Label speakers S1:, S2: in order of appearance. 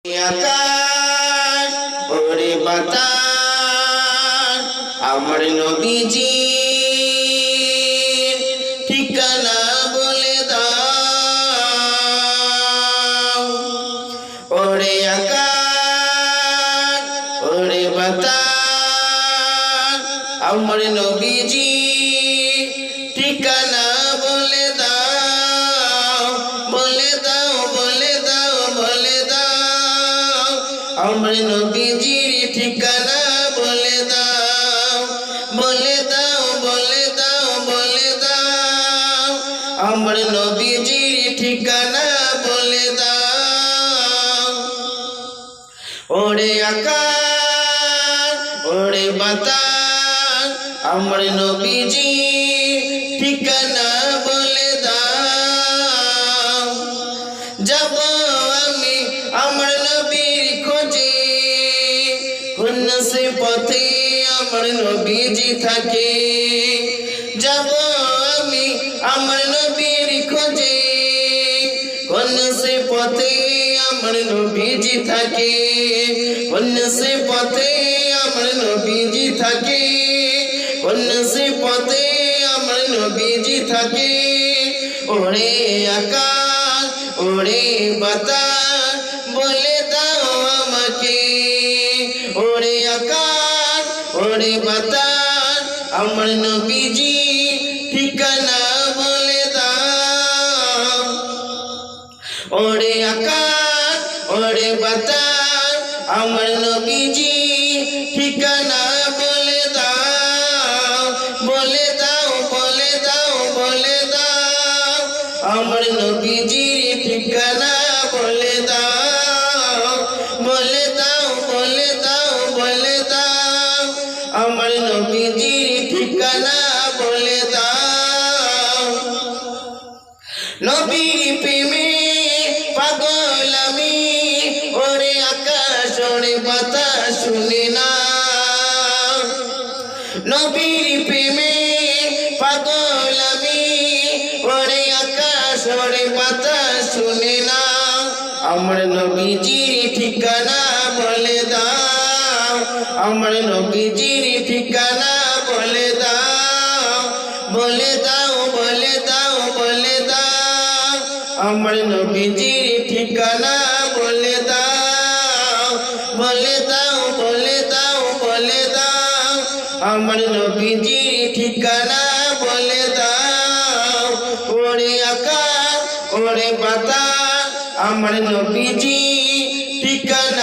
S1: আকাশ ওরে বাতাস আমার নবীজি ঠিকানা বলে দাও। ওরে আকাশ ওরে বাতাস আমার নবীজি ঠিকানা বলে দাও, বলে দাও, বলে দাও, বলে দাও আমার নবীজির ঠিকানা বলে দাও, বলে দাও, বলে দাও, বলে দাও আমার নবীজির ঠিকানা বলে দাও। ওরে আকাশ ওরে বাতাস আমার নবীজি ঠিকানা বলে দাও। যাব আমি আমার নবীর খোঁজে, কোন সে পথে আমার নবীজি থাকে। যাব আমি আমার নবীর খোঁজে, কোন সে পথে আমার নবীজি থাকে, কোন সে পথে আমার নবীজি থাকে, কোন সে পথে আমার নবীজি থাকে। ওরে আকাশ ওরে বাতাস বলে দাও আমাকে, ওরে আকাশ ওরে বাতাস আমার নবীজি ঠিকানা বলে দাও। ওরে আকাশ ওরে বাতাস আমার নবীজি ঠিকানা বলে দাও, বলে দাও, বলে দাও, বলে দাও আমার নবীজির ঠিকানা বলে দাও, বলে দাও, বলে দাও, বলে দাও আমার নবীজির ঠিকানা বলে দাও। নবীর প্রেমে পাগল আমি, ওরে আকাশ ওরে বাতাস শুনে না। নবীর প্রেমে পাগল আমি, ওরে আকাশ ওরে বাতাস শুনে না। আমার নবীজির ঠিকানা বলে দাও, আমার নবীজির ঠিকানা বলে দাও, বলে দাও, বলে দাও, বলে দাও আমার নবীজির ঠিকানা বলে দাও, বলে দাও, বলে দাও, বলে দাও আমার নবীজির ঠিকানা বলে দাও। ওরে আকাশ ওরে বাতাস আমার নবীজি ঠিকানা